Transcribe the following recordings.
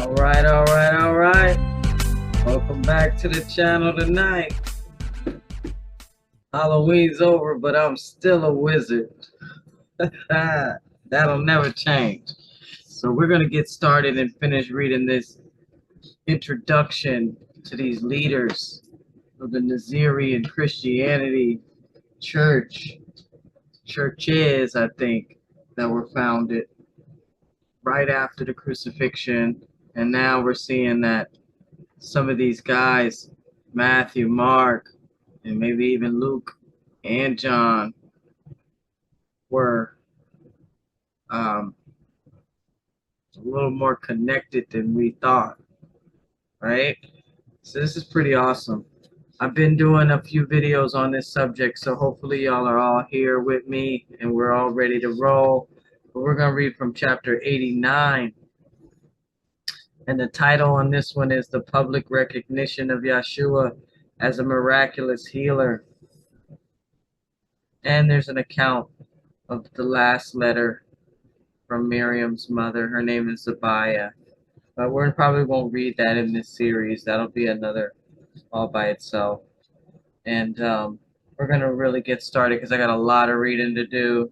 All right. Welcome back to the channel tonight. Halloween's over, but I'm still a wizard. That'll never change. So we're going to get started and finish reading this introduction to these leaders of the Nasarean Christianity churches, I think, that were founded right after the crucifixion. And now we're seeing that some of these guys, Matthew, Mark, and maybe even Luke and John, were a little more connected than we thought, right? So this is pretty awesome. I've been doing a few videos on this subject, so hopefully y'all are all here with me and we're all ready to roll. But we're going to read from chapter 89. And the title on this one is The Public Recognition of Yahshua as a Miraculous Healer. And there's an account of the last letter from Miriam's mother. Her name is Zabiah. But we probably won't read that in this series. That'll be another all by itself. And we're going to really get started because I got a lot of reading to do.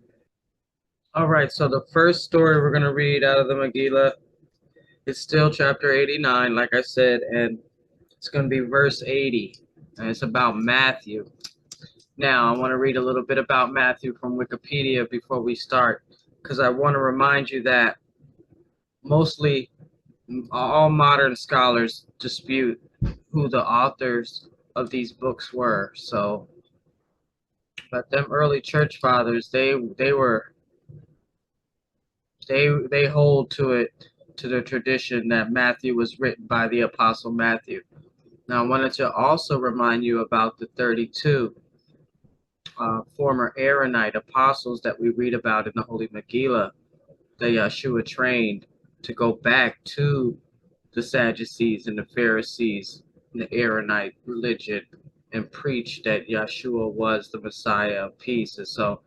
All right, so the first story we're going to read out of the Megillah is still chapter 89, like I said, and it's going to be verse 80. And it's about Matthew. Now, I want to read a little bit about Matthew from Wikipedia before we start, because I want to remind you that mostly all modern scholars dispute who the authors of these books were. So, but them early church fathers, they hold to it, to the tradition that Matthew was written by the Apostle Matthew. Now, I wanted to also remind you about the 32 former Aaronite apostles that we read about in the Holy Megillah that Yahshua trained to go back to the Sadducees and the Pharisees and the Aaronite religion and preach that Yahshua was the Messiah of peace. And so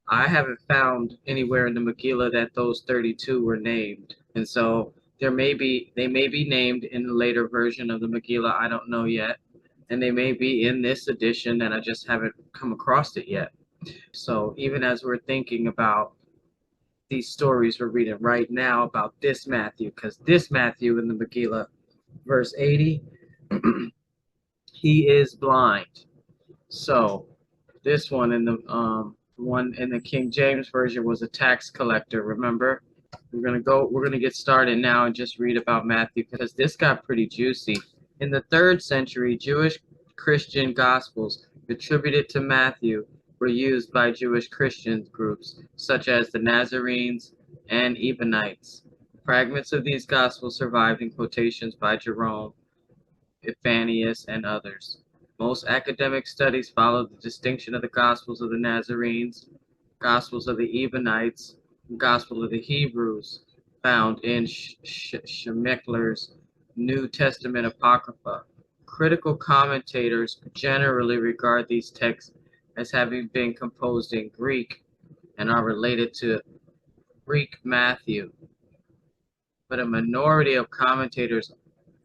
I haven't found anywhere in the Megillah that those 32 were named. And so they may be named in the later version of the Megillah. I don't know yet. And they may be in this edition and I just haven't come across it yet. So even as we're thinking about these stories we're reading right now about this Matthew, because this Matthew in the Megillah, verse 80, he is blind. So this one in the King James version was a tax collector, remember? We're gonna get started now and just read about Matthew because this got pretty juicy. In the 3rd century, Jewish Christian Gospels attributed to Matthew were used by Jewish Christian groups such as the Nazarenes and Ebionites. Fragments of these Gospels survived in quotations by Jerome, Ephanius, and others. Most academic studies follow the distinction of the Gospels of the Nazarenes, Gospels of the Ebionites, and Gospel of the Hebrews, found in Schmeckler's New Testament Apocrypha. Critical commentators generally regard these texts as having been composed in Greek and are related to Greek Matthew, but a minority of commentators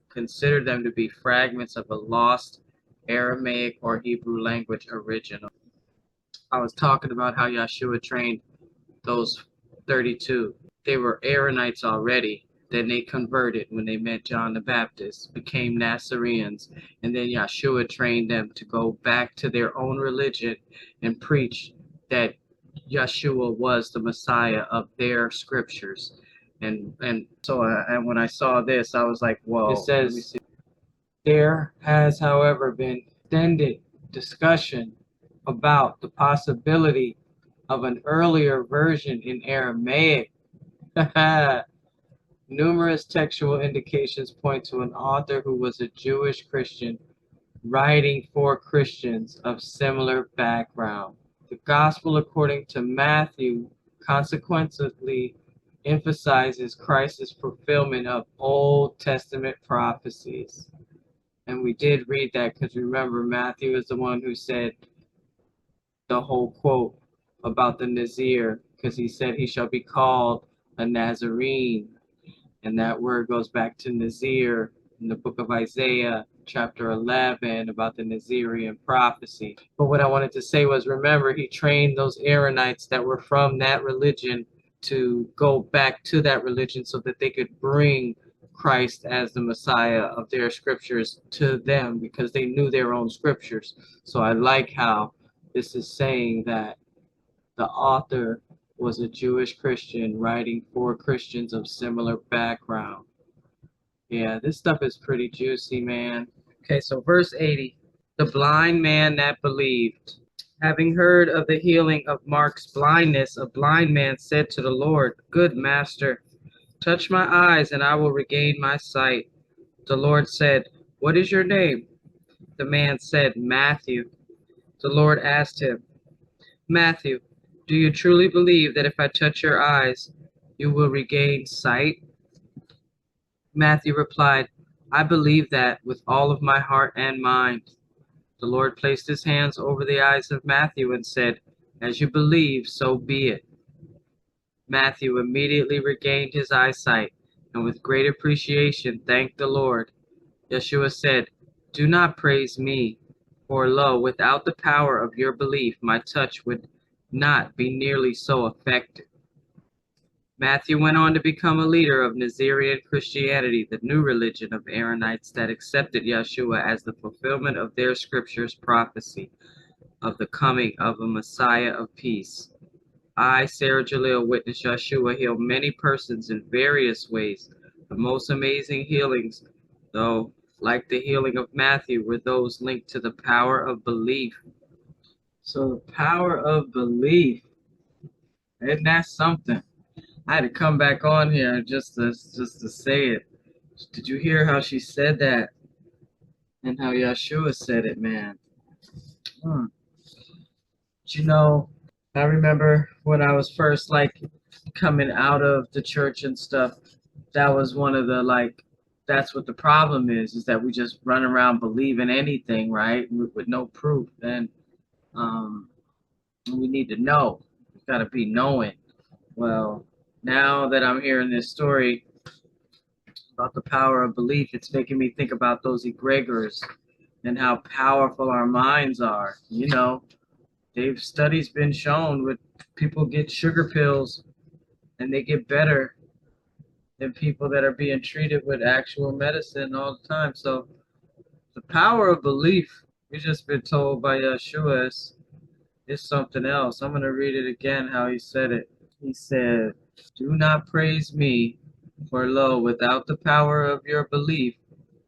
consider them to be fragments of a lost Aramaic or Hebrew language original. I was talking about how Yahshua trained those 32. They were Aaronites already. Then they converted when they met John the Baptist, became Nasareans, and then Yahshua trained them to go back to their own religion and preach that Yahshua was the Messiah of their scriptures. And so when I saw this, I was like, whoa. It says, there has, however, been extended discussion about the possibility of an earlier version in Aramaic. Numerous textual indications point to an author who was a Jewish Christian writing for Christians of similar background. The Gospel according to Matthew consequently emphasizes Christ's fulfillment of Old Testament prophecies. And we did read that because remember, Matthew is the one who said the whole quote about the Nazir, because he said he shall be called a Nazarene. And that word goes back to Nazir in the book of Isaiah, chapter 11, about the Nasarean prophecy. But what I wanted to say was, remember, he trained those Aaronites that were from that religion to go back to that religion so that they could bring Christ as the Messiah of their scriptures to them, because they knew their own scriptures. So I like how this is saying that the author was a Jewish Christian writing for Christians of similar background. Yeah, this stuff is pretty juicy, man. Okay, so verse 80. The blind man that believed. Having heard of the healing of Mark's blindness, a blind man said to the Lord, "Good master, touch my eyes and I will regain my sight." The Lord said, "What is your name?" The man said, "Matthew." The Lord asked him, "Matthew, do you truly believe that if I touch your eyes, you will regain sight?" Matthew replied, "I believe that with all of my heart and mind." The Lord placed his hands over the eyes of Matthew and said, "As you believe, so be it." Matthew immediately regained his eyesight and with great appreciation thanked the Lord. Yahshua said, "Do not praise me, for lo, without the power of your belief, my touch would not be nearly so effective." Matthew went on to become a leader of Nasarean Christianity, the new religion of Aaronites that accepted Yahshua as the fulfillment of their scriptures' prophecy of the coming of a Messiah of peace. I, Sarah Jalil, witnessed Yahshua heal many persons in various ways. The most amazing healings, though, like the healing of Matthew, were those linked to the power of belief. So the power of belief, isn't that something? I had to come back on here just to say it. Did you hear how she said that and how Yahshua said it, man? Hmm. You know, I remember when I was first like coming out of the church and stuff. That was one of the like. That's what the problem is that we just run around believing anything, right? With no proof. And um, we need to know. It's got to be knowing. Well, now that I'm hearing this story about the power of belief, it's making me think about those egregors and how powerful our minds are. You know, they've studies been shown with people get sugar pills and they get better than people that are being treated with actual medicine all the time. So the power of belief, we've just been told by Yahshua, is something else. I'm going to read it again how he said it. He said, "Do not praise me, for lo, without the power of your belief,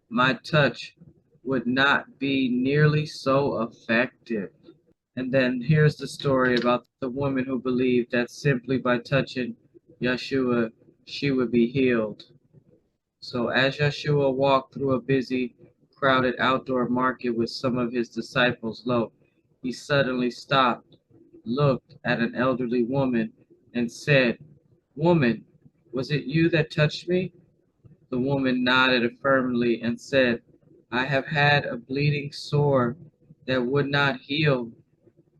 my touch would not be nearly so effective." And then here's the story about the woman who believed that simply by touching Yahshua, she would be healed. So as Yahshua walked through a busy, crowded outdoor market with some of his disciples, lo, he suddenly stopped, looked at an elderly woman, and said, "Woman, was it you that touched me?" The woman nodded affirmatively and said, "I have had a bleeding sore that would not heal.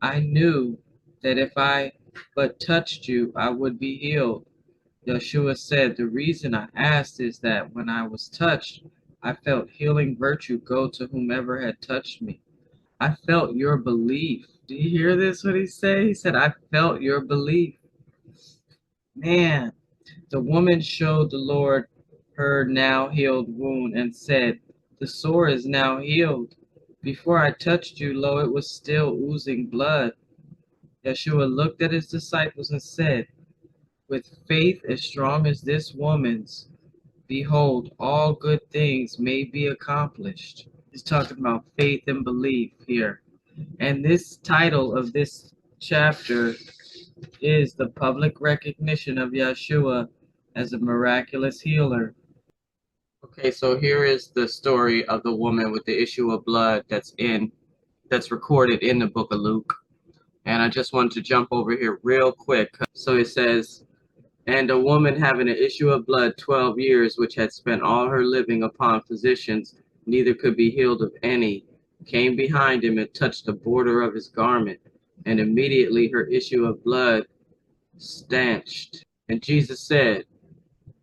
I knew that if I but touched you, I would be healed." Yeshua said, "The reason I asked is that when I was touched, I felt healing virtue go to whomever had touched me. I felt your belief." Do you hear this, what he said? He said, "I felt your belief." Man, the woman showed the Lord her now healed wound and said, "The sore is now healed. Before I touched you, lo, it was still oozing blood." Yeshua looked at his disciples and said, "With faith as strong as this woman's, behold, all good things may be accomplished." He's talking about faith and belief here. And this title of this chapter is the public recognition of Yahshua as a miraculous healer. Okay, so here is the story of the woman with the issue of blood that's recorded in the book of Luke. And I just wanted to jump over here real quick. So it says, "And a woman having an issue of blood 12 years, which had spent all her living upon physicians, neither could be healed of any, came behind him and touched the border of his garment. And immediately her issue of blood stanched. And Jesus said,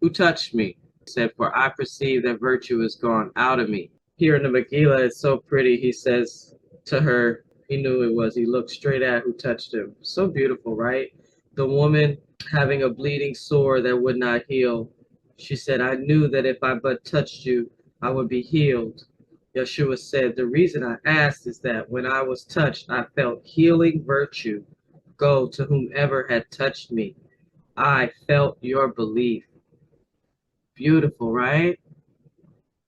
'Who touched me?' said, "For I perceive that virtue is gone out of me." Here in the Megillah, it's so pretty. He says to her, he knew it was. He looked straight at who touched him. So beautiful, right? The woman having a bleeding sore that would not heal. She said, "I knew that if I but touched you, I would be healed." Yahshua said, "The reason I asked is that when I was touched, I felt healing virtue go to whomever had touched me. I felt your belief." Beautiful, right?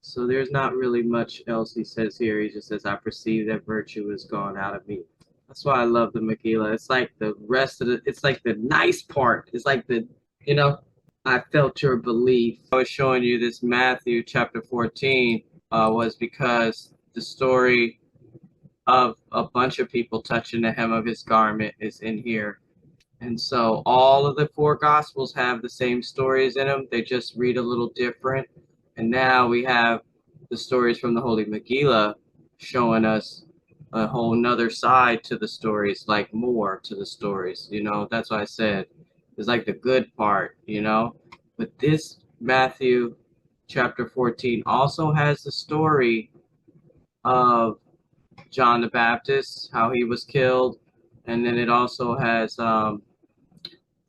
So there's not really much else he says here. He just says, "I perceive that virtue is gone out of me." That's why I love the Megillah. It's like the rest of it's like the nice part. It's like you know, I felt your belief. I was showing you this Matthew chapter 14 was because the story of a bunch of people touching the hem of his garment is in here. And so all of the four gospels have the same stories in them. They just read a little different. And now we have the stories from the Holy Megillah showing us a whole nother side to the stories, like more to the stories. That's why I said it's like the good part. But this Matthew chapter 14 also has the story of John the Baptist, how he was killed. And then it also has the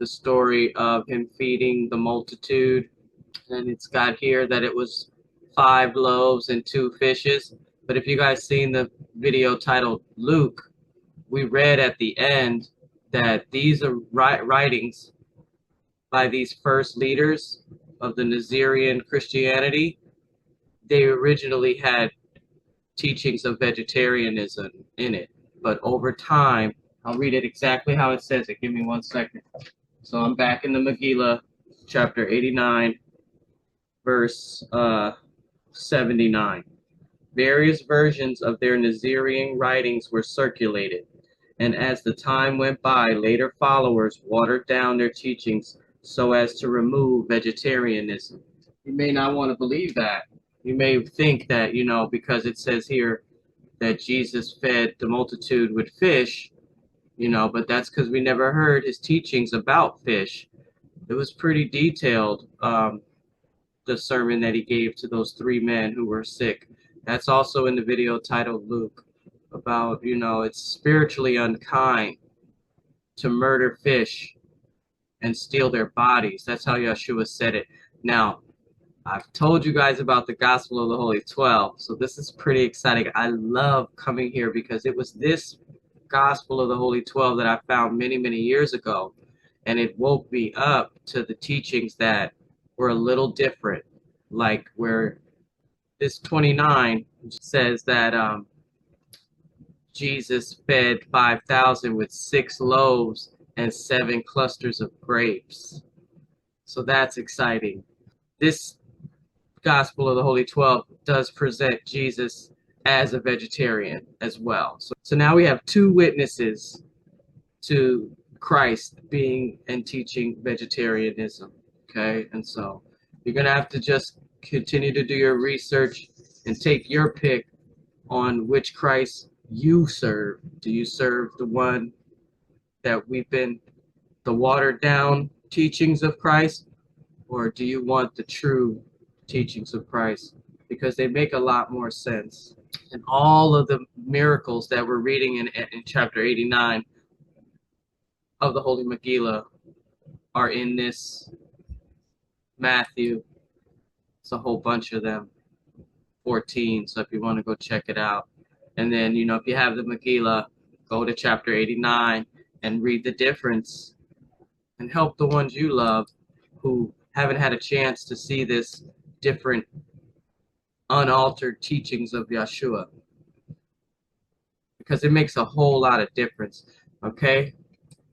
story of him feeding the multitude. And it's got here that it was 5 loaves and 2 fishes. But if you guys seen the video titled Luke, we read at the end that these are writings by these first leaders of the Nasarean Christianity. They originally had teachings of vegetarianism in it. But over time, I'll read it exactly how it says it. Give me 1 second. So I'm back in the Megillah, chapter 89, verse 79. Various versions of their Nasarean writings were circulated, and as the time went by, later followers watered down their teachings so as to remove vegetarianism. You may not want to believe that. You may think that, because it says here that Jesus fed the multitude with fish, but that's because we never heard his teachings about fish. It was pretty detailed, the sermon that he gave to those 3 men who were sick. That's also in the video titled Luke, about, it's spiritually unkind to murder fish and steal their bodies. That's how Yahshua said it. Now, I've told you guys about the Gospel of the Holy 12, so this is pretty exciting. I love coming here because it was this Gospel of the Holy 12 that I found many, many years ago, and it woke me up to the teachings that were a little different, like where this 29 says that Jesus fed 5,000 with 6 loaves and 7 clusters of grapes. So that's exciting. This Gospel of the Holy 12 does present Jesus as a vegetarian as well. So now we have 2 witnesses to Christ being and teaching vegetarianism. Okay, and so you're going to have to just continue to do your research and take your pick on which Christ you serve. Do you serve the one that we've been, the watered down teachings of Christ, or do you want the true teachings of Christ? Because they make a lot more sense. And all of the miracles that we're reading in chapter 89 of the Holy Megillah are in this Matthew. It's a whole bunch of them, 14. So if you want to go check it out. And then, if you have the Megillah, go to chapter 89 and read the difference and help the ones you love who haven't had a chance to see this different, unaltered teachings of Yahshua. Because it makes a whole lot of difference. Okay?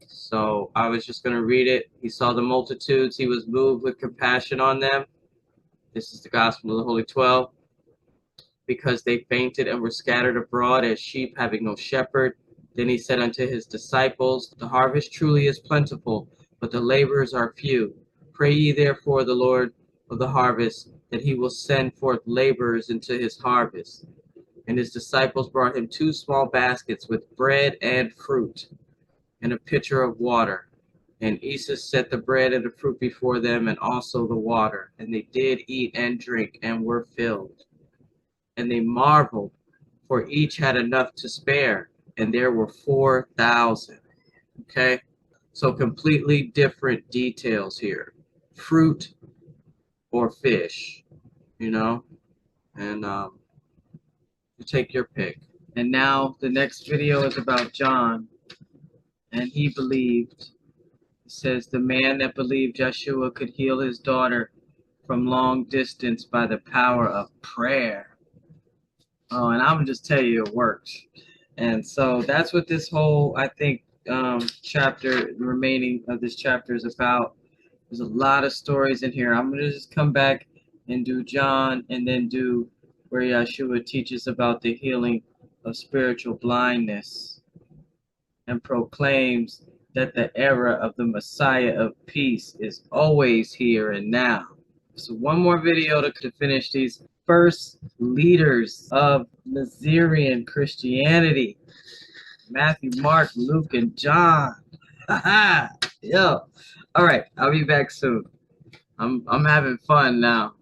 So I was just going to read it. He saw the multitudes. He was moved with compassion on them. This is the Gospel of the Holy 12. Because they fainted and were scattered abroad as sheep having no shepherd. Then he said unto his disciples, The harvest truly is plentiful, but the laborers are few. Pray ye therefore the Lord of the harvest, that he will send forth laborers into his harvest. And his disciples brought him 2 small baskets with bread and fruit, and a pitcher of water. And Esau set the bread and the fruit before them, and also the water. And they did eat and drink, and were filled. And they marveled, for each had enough to spare, and there were 4,000. Okay? So completely different details here. Fruit or fish, you know? And you take your pick. And now the next video is about John, and he believed. It says the man that believed Yahshua could heal his daughter from long distance by the power of prayer. Oh, and I'm just tell you, it works. And so that's what this whole, I think, chapter, the remaining of this chapter is about. There's a lot of stories in here. I'm going to just come back and do John, and then do where Yahshua teaches about the healing of spiritual blindness, and proclaims that the era of the Messiah of peace is always here and now. So one more video to finish these first leaders of Nasarean Christianity: Matthew, Mark, Luke, and John. Yo. All right, I'll be back soon. I'm having fun now.